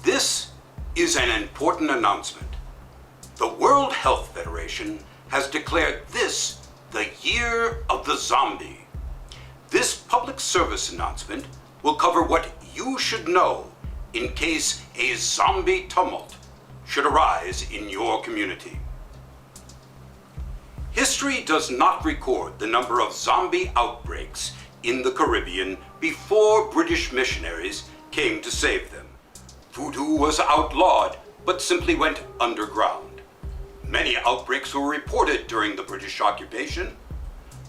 This is an important announcement. The World Health Federation has declared this the Year of the Zombie. This public service announcement will cover what you should know in case a zombie tumult should arise in your community. History does not record the number of zombie outbreaks in the Caribbean before British missionaries came to save them. Voodoo was outlawed, but simply went underground. Many outbreaks were reported during the British occupation,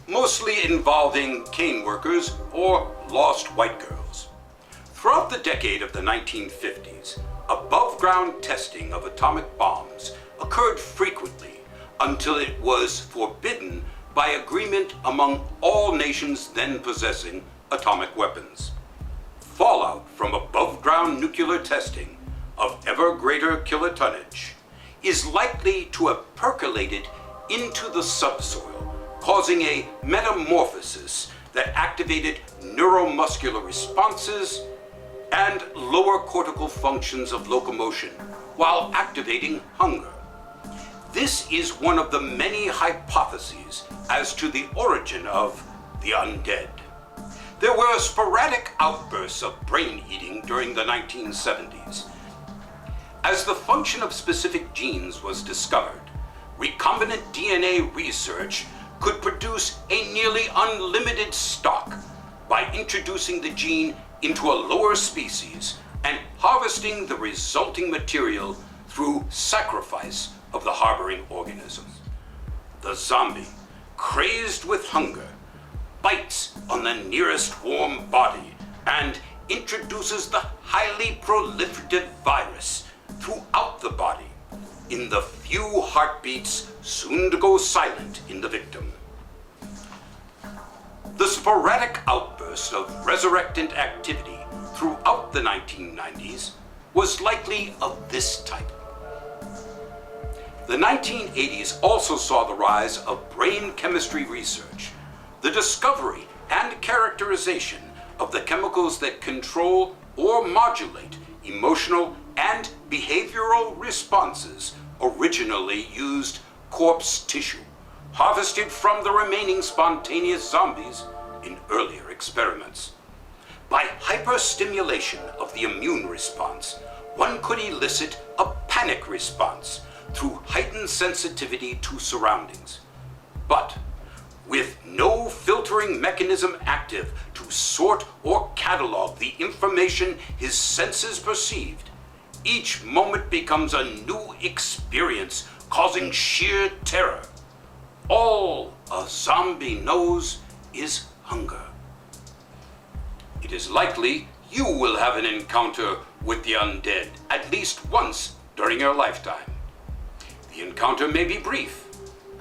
mostly involving cane workers or lost white girls. Throughout the decade of the 1950s, above-ground testing of atomic bombs occurred frequently until it was forbidden by agreement among all nations then possessing atomic weapons. Fallout from above-ground nuclear testing of ever greater kilotonnage is likely to have percolated into the subsoil, causing a metamorphosis that activated neuromuscular responses and lower cortical functions of locomotion while activating hunger. This is one of the many hypotheses as to the origin of the undead. There were sporadic outbursts of brain eating during the 1970s. As the function of specific genes was discovered, recombinant DNA research could produce a nearly unlimited stock by introducing the gene into a lower species and harvesting the resulting material through sacrifice of the harboring organisms. The zombie, crazed with hunger, bites on the nearest warm body and introduces the highly proliferative virus throughout the body in the few heartbeats soon to go silent in the victim. The sporadic outburst of resurrectant activity throughout the 1990s was likely of this type. The 1980s also saw the rise of brain chemistry research, the discovery and characterization of the chemicals that control or modulate emotional and behavioral responses originally used corpse tissue, harvested from the remaining spontaneous zombies in earlier experiments. By hyperstimulation of the immune response, one could elicit a panic response through heightened sensitivity to surroundings. But with no filtering mechanism active to sort or catalog the information his senses perceived, each moment becomes a new experience causing sheer terror. All a zombie knows is hunger. It is likely you will have an encounter with the undead at least once during your lifetime. The encounter may be brief,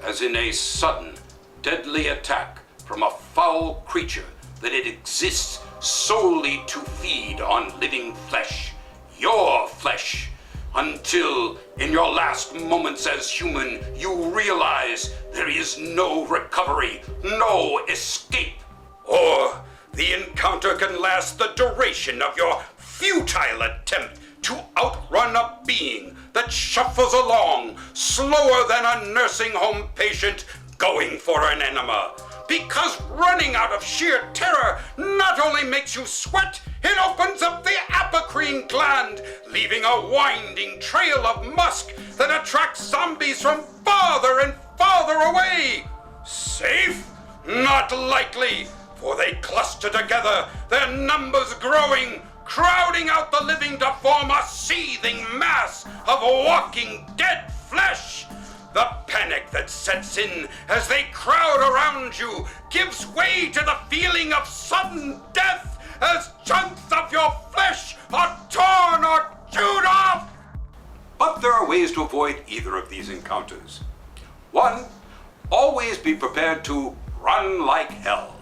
as in a sudden, deadly attack from a foul creature that it exists solely to feed on living flesh, your flesh, until in your last moments as human you realize there is no recovery, no escape. Or the encounter can last the duration of your futile attempt to outrun a being that shuffles along slower than a nursing home patient going for an enema. Because running out of sheer terror not only makes you sweat, it opens up the apocrine gland, leaving a winding trail of musk that attracts zombies from farther and farther away. Safe? Not likely, for they cluster together, their numbers growing, crowding out the living to form a seething mass of walking dead flesh. The panic that sets in as they crowd around you gives way to the feeling of sudden death as chunks of your flesh are torn or chewed off. But there are ways to avoid either of these encounters. One, always be prepared to run like hell.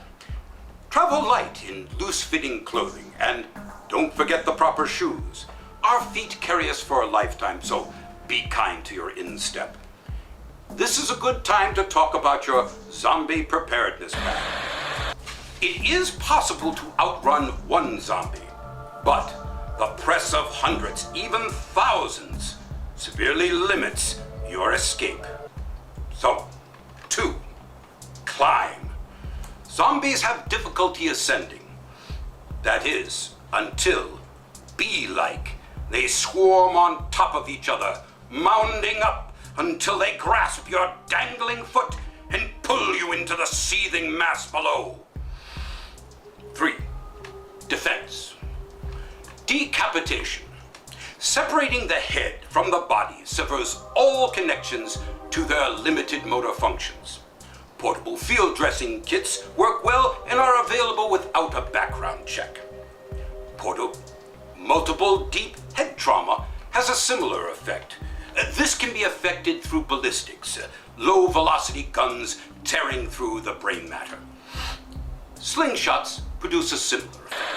Travel light in loose-fitting clothing, and don't forget the proper shoes. Our feet carry us for a lifetime, so be kind to your instep. This is a good time to talk about your zombie preparedness plan. It is possible to outrun one zombie, but The press of hundreds, even thousands, severely limits your escape. So, 2. Climb. Zombies have difficulty ascending. That is, until, bee-like, they swarm on top of each other, mounding up until they grasp your dangling foot and pull you into the seething mass below. 3. Defense. Decapitation. Separating the head from the body severs all connections to their limited motor functions. Portable field dressing kits work well and are available without a background check. Multiple deep head trauma has a similar effect. This can be effected through ballistics, low-velocity guns tearing through the brain matter. Slingshots produce a similar effect.